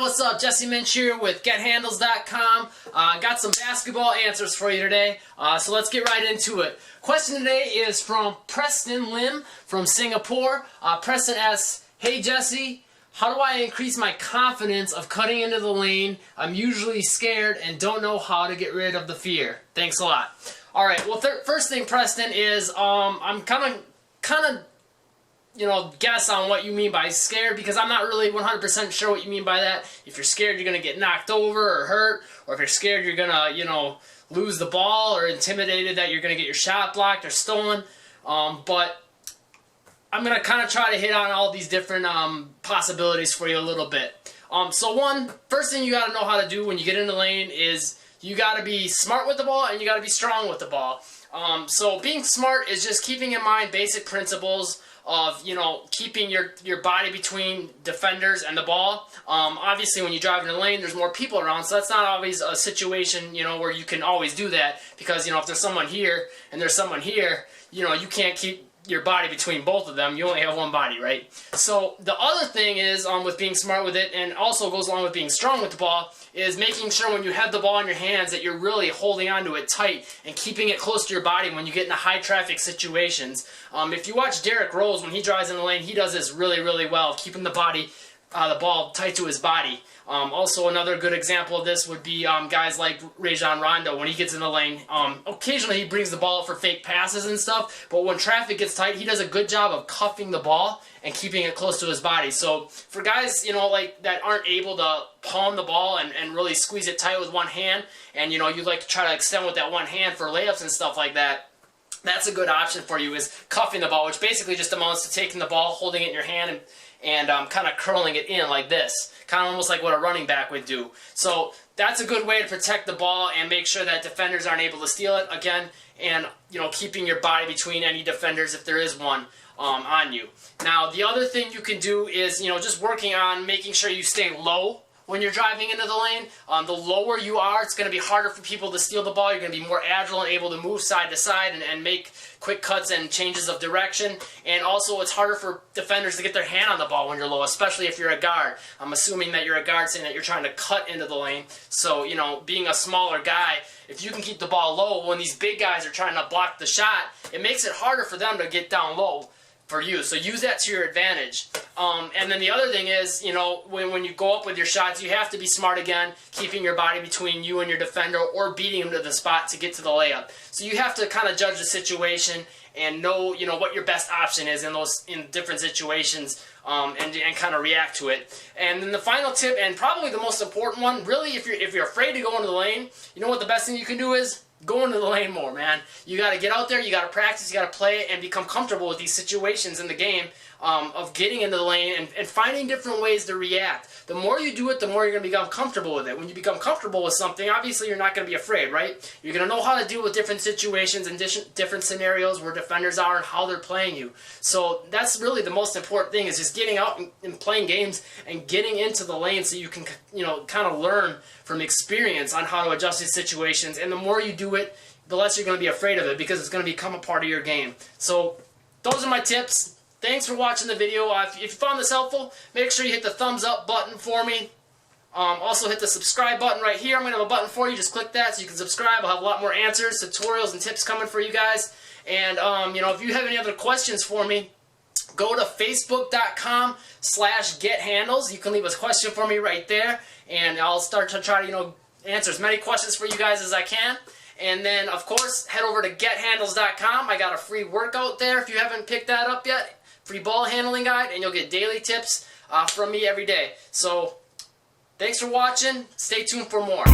what's up? Jesse Minch here with GetHandles.com. Got some basketball answers for you today, so let's get right into it. Question today is from Preston Lim from Singapore. Preston asks, hey Jesse, how do I increase my confidence of cutting into the lane? I'm usually scared and don't know how to get rid of the fear. Thanks a lot. Alright, well first thing, Preston, is I'm kind of guess on what you mean by scared, because I'm not really 100% sure what you mean by that. If you're scared you're going to get knocked over or hurt, or if you're scared you're going to, lose the ball, or intimidated that you're going to get your shot blocked or stolen. But I'm going to kind of try to hit on all these different possibilities for you a little bit. So first thing you got to know how to do when you get in the lane is you got to be smart with the ball and you got to be strong with the ball. So being smart is just keeping in mind basic principles of, keeping your body between defenders and the ball. Obviously, when you drive in the lane, there's more people around, so that's not always a situation, where you can always do that, because, if there's someone here and there's someone here, you can't keep your body between both of them. You only have one body, right? So the other thing is, with being smart with it, and also goes along with being strong with the ball, is making sure when you have the ball in your hands that you're really holding onto it tight and keeping it close to your body when you get into high traffic situations. If you watch Derrick when he drives in the lane, he does this really, really well, keeping the ball tight to his body. Also, another good example of this would be guys like Rajon Rondo. When he gets in the lane, occasionally he brings the ball up for fake passes and stuff, but when traffic gets tight, he does a good job of cuffing the ball and keeping it close to his body. So for guys, that aren't able to palm the ball and really squeeze it tight with one hand, and you like to try to extend with that one hand for layups and stuff like that, that's a good option for you, is cuffing the ball, which basically just amounts to taking the ball, holding it in your hand, and kind of curling it in like this, kind of almost like what a running back would do. So that's a good way to protect the ball and make sure that defenders aren't able to steal it, again, and keeping your body between any defenders, if there is one, on you. Now, the other thing you can do is, just working on making sure you stay low when you're driving into the lane. The lower you are, it's going to be harder for people to steal the ball. You're going to be more agile and able to move side to side and make quick cuts and changes of direction. And also, it's harder for defenders to get their hand on the ball when you're low, especially if you're a guard. I'm assuming that you're a guard, saying that you're trying to cut into the lane. So, being a smaller guy, if you can keep the ball low, when these big guys are trying to block the shot, it makes it harder for them to get down low for you. So use that to your advantage. And then the other thing is, when you go up with your shots, you have to be smart again, keeping your body between you and your defender, or beating him to the spot to get to the layup. So you have to kind of judge the situation and know, what your best option is in different situations, and kind of react to it. And then the final tip, and probably the most important one, really, if you're afraid to go into the lane, what the best thing you can do is go into the lane more, man. You got to get out there, you got to practice, you got to play, and become comfortable with these situations in the game, of getting into the lane and finding different ways to react. The more you do it, the more you're going to become comfortable with it. When you become comfortable with something, obviously you're not going to be afraid, right? You're going to know how to deal with different situations and different scenarios where defenders are and how they're playing you. So that's really the most important thing, is just getting out and playing games and getting into the lane, so you can, kind of learn from experience on how to adjust these situations. And the more you do it, the less you're going to be afraid of it, because it's going to become a part of your game. So those are my tips. Thanks for watching the video. If you found this helpful, make sure you hit the thumbs up button for me. Also hit the subscribe button right here. I'm going to have a button for you. Just click that so you can subscribe. I'll have a lot more answers, tutorials, and tips coming for you guys. And, if you have any other questions for me, go to facebook.com/gethandles. You can leave a question for me right there, and I'll start to try to, answer as many questions for you guys as I can. And then, of course, head over to gethandles.com. I got a free workout there if you haven't picked that up yet. Free ball handling guide, and you'll get daily tips from me every day. So, thanks for watching. Stay tuned for more.